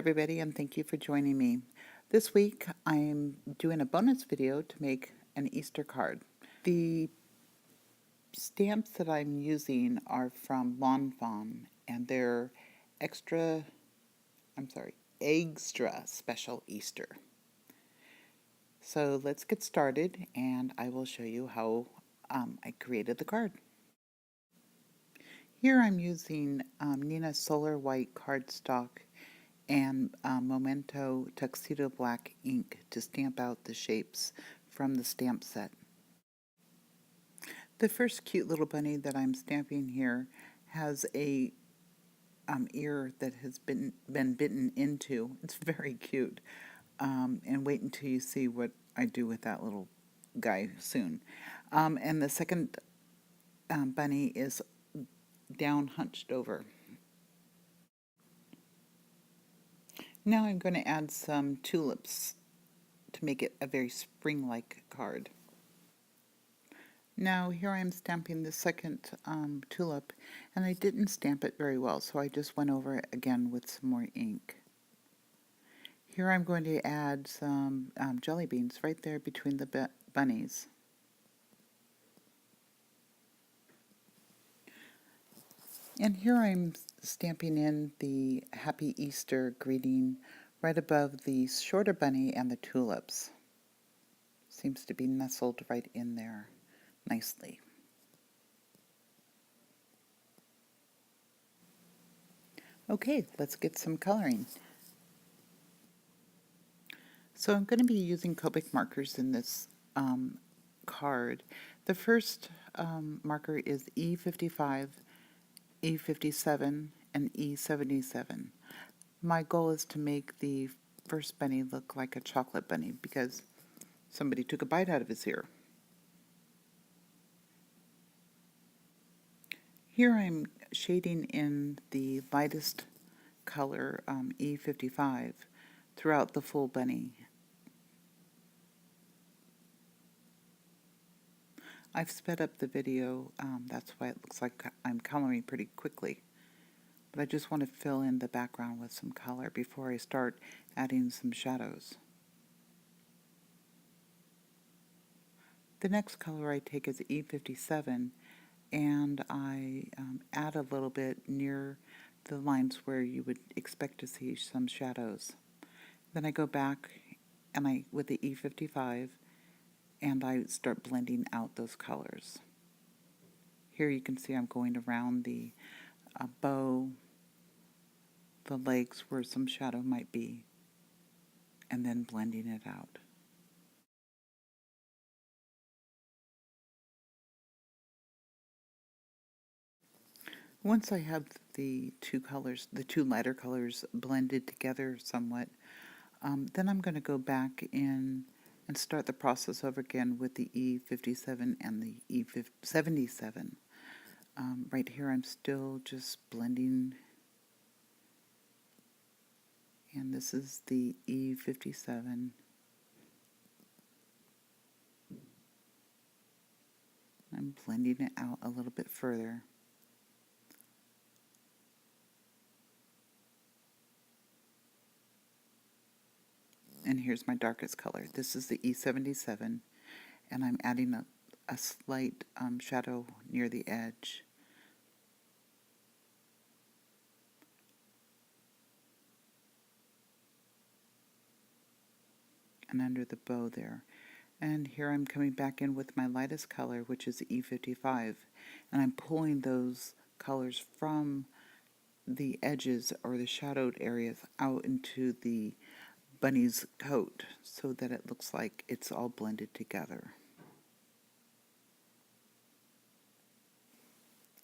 everybody, and thank you for joining me. This week I'm doing a bonus video to make an Easter card. The stamps that I'm using are from Fawn, and they're Eggstra Special Easter. So let's get started and I will show you how I created the card. Here I'm using Nina Solar White cardstock and Memento Tuxedo Black ink to stamp out the shapes from the stamp set. The first cute little bunny that I'm stamping here has a ear that has been bitten into. It's very cute. And wait until you see what I do with that little guy soon. And the second bunny is down hunched over. Now I'm going to add some tulips to make it a very spring-like card. Now here I am stamping the second tulip, and I didn't stamp it very well, so I just went over it again with some more ink. Here I'm going to add some jelly beans right there between the bunnies. And here I'm stamping in the Happy Easter greeting right above the shorter bunny and the tulips. Seems to be nestled right in there nicely. Okay, let's get some coloring. So I'm going to be using Copic markers in this card. The first marker is E55, E57, and E77. My goal is to make the first bunny look like a chocolate bunny because somebody took a bite out of his ear. Here I'm shading in the lightest color, E55, throughout the full bunny. I've sped up the video, that's why it looks like I'm coloring pretty quickly. But I just want to fill in the background with some color before I start adding some shadows. The next color I take is E57, and I add a little bit near the lines where you would expect to see some shadows. Then I go back and with the E55, and I start blending out those colors. Here you can see I'm going around the bow, the legs where some shadow might be, and then blending it out. Once I have the two lighter colors blended together somewhat, then I'm going to go back in and start the process over again with the E57 and the E77. Right here I'm still just blending, and this is the E57. I'm blending it out a little bit further. And here's my darkest color. This is the E77, and I'm adding a slight shadow near the edge. And under the bow there. And here I'm coming back in with my lightest color, which is E55, and I'm pulling those colors from the edges or the shadowed areas out into the bunny's coat so that it looks like it's all blended together.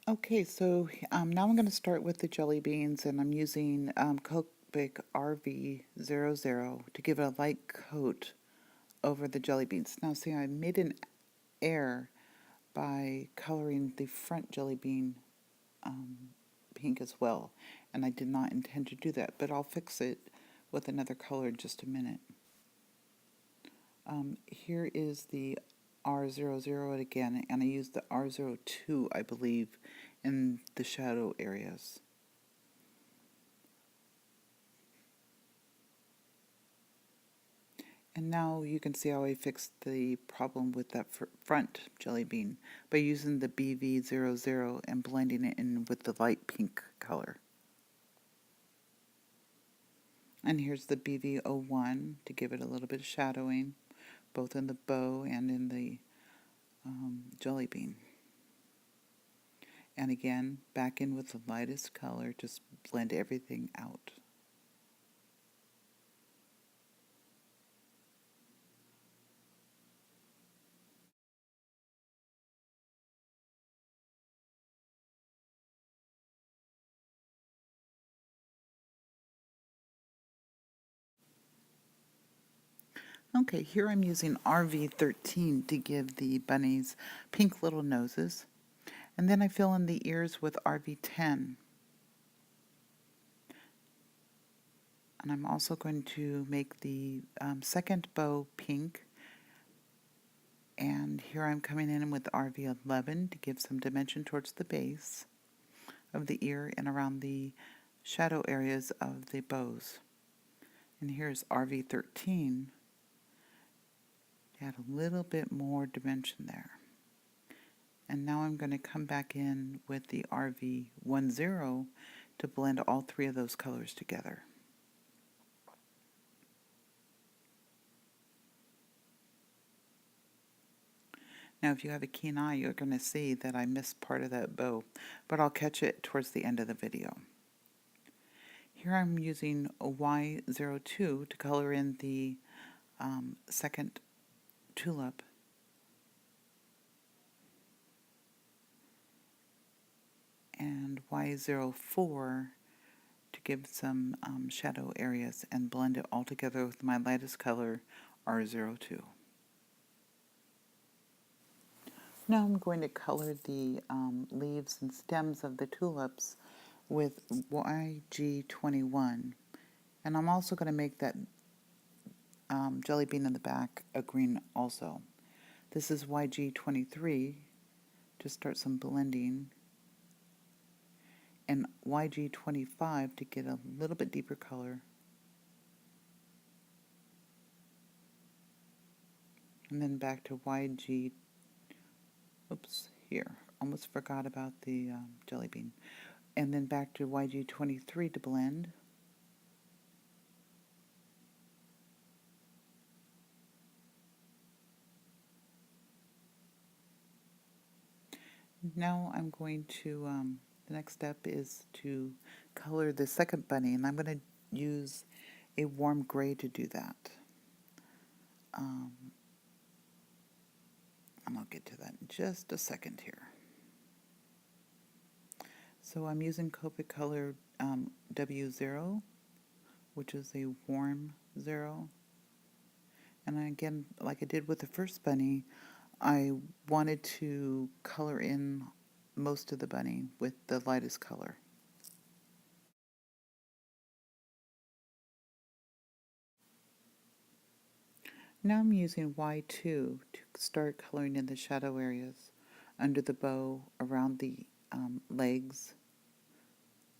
Okay, so now I'm going to start with the jelly beans, and I'm using Copic RV00 to give it a light coat over the jelly beans. Now see, I made an error by coloring the front jelly bean pink as well, and I did not intend to do that, but I'll fix it with another color in just a minute. Here is the R00 again, and I used the R02, I believe, in the shadow areas. And now you can see how I fixed the problem with that front jelly bean by using the BV00 and blending it in with the light pink color. And here's the BV01 to give it a little bit of shadowing, both in the bow and in the jelly bean. And again, back in with the lightest color, just blend everything out. Okay, here I'm using RV13 to give the bunnies pink little noses. And then I fill in the ears with RV10. And I'm also going to make the second bow pink. And here I'm coming in with RV11 to give some dimension towards the base of the ear and around the shadow areas of the bows. And here's RV13 to add a little bit more dimension there. And now I'm going to come back in with the RV10 to blend all three of those colors together. Now if you have a keen eye, you're going to see that I missed part of that bow, but I'll catch it towards the end of the video. Here I'm using a Y02 to color in the second tulip. And Y04 to give some shadow areas and blend it all together with my lightest color, R02. Now I'm going to color the leaves and stems of the tulips with YG21. And I'm also going to make that jelly bean in the back a green also. This is YG23 to start some blending, and YG25 to get a little bit deeper color. And then back to YG, oops, here, almost forgot about the jelly bean. And then back to YG23 to blend. Now I'm going to, the next step is to color the second bunny, and I'm going to use a warm gray to do that. And I'll get to that in just a second here. So I'm using Copic color W0, which is a warm 0. And again, like I did with the first bunny, I wanted to color in most of the bunny with the lightest color. Now I'm using Y2 to start coloring in the shadow areas under the bow, around the legs,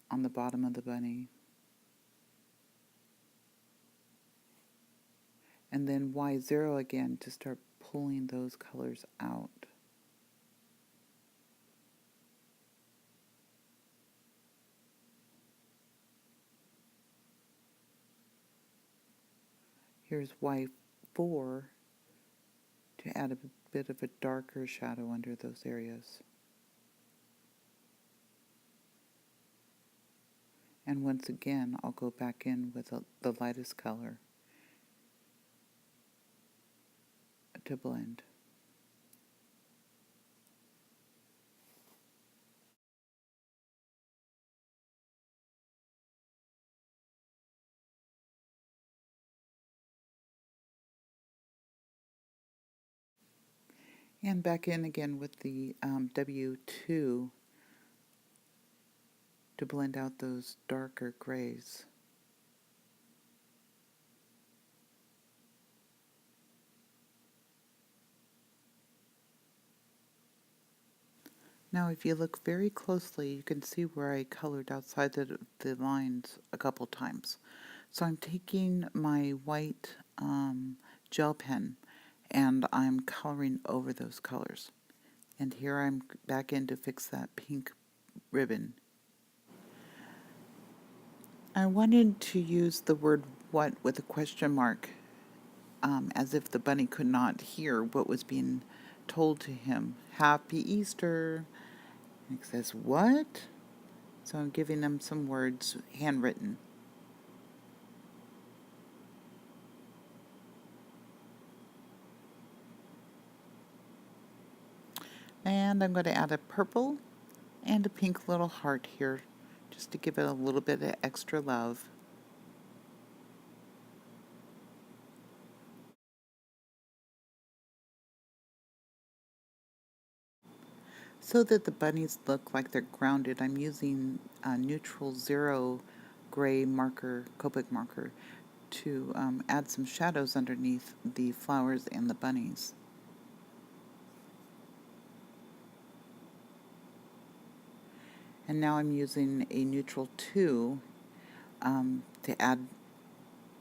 on the bottom of the bunny. And then Y0 again to start pulling those colors out. Here's Y4 to add a bit of a darker shadow under those areas. And once again, I'll go back in with the lightest color to blend. And back in again with the W2 to blend out those darker grays. Now if you look very closely, you can see where I colored outside the lines a couple times. So I'm taking my white gel pen, and I'm coloring over those colors. And here I'm back in to fix that pink ribbon. I wanted to use the word what with a question mark, as if the bunny could not hear what was being told to him. Happy Easter. And it says, what? So I'm giving them some words, handwritten. And I'm going to add a purple and a pink little heart here, just to give it a little bit of extra love. So that the bunnies look like they're grounded, I'm using a neutral 0 gray marker, Copic marker, to add some shadows underneath the flowers and the bunnies. And now I'm using a neutral 2 to add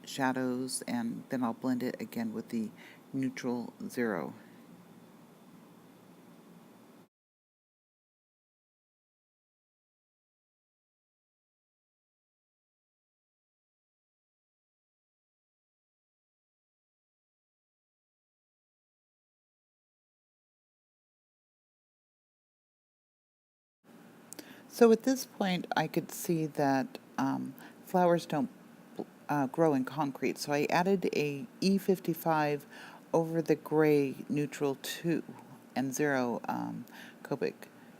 shadows, and then I'll blend it again with the neutral 0. So at this point, I could see that flowers don't grow in concrete. So I added a E55 over the gray neutral 2 and 0 Copic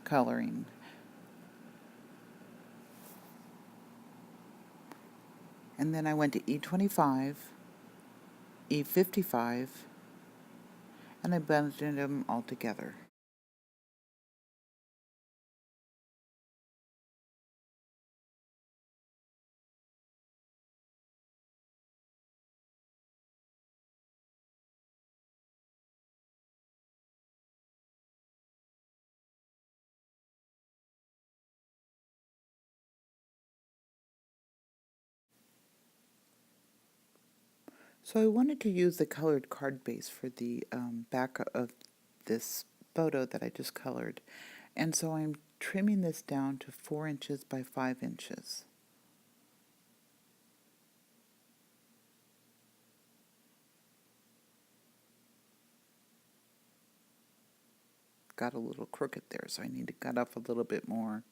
coloring. And then I went to E25, E55, and I blended them all together. So I wanted to use the colored card base for the back of this photo that I just colored. And so I'm trimming this down to 4 inches by 5 inches. Got a little crooked there, so I need to cut off a little bit more.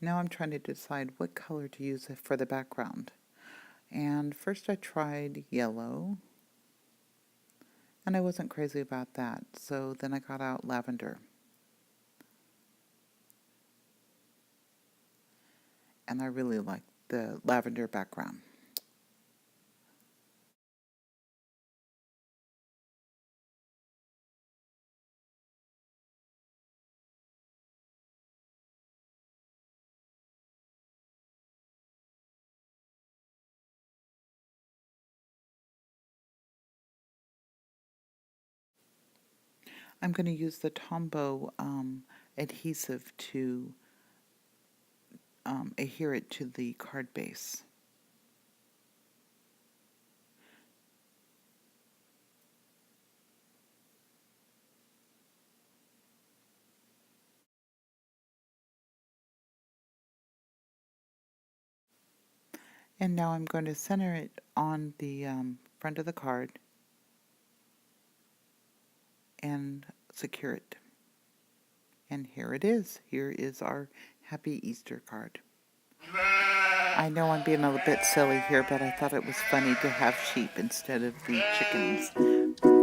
Now I'm trying to decide what color to use for the background. And first I tried yellow, and I wasn't crazy about that, so then I got out lavender. And I really like the lavender background. I'm going to use the Tombow adhesive to adhere it to the card base. And now I'm going to center it on the front of the card and secure it. And here it is. Here is our Happy Easter card. I know I'm being a little bit silly here, but I thought it was funny to have sheep instead of the chickens.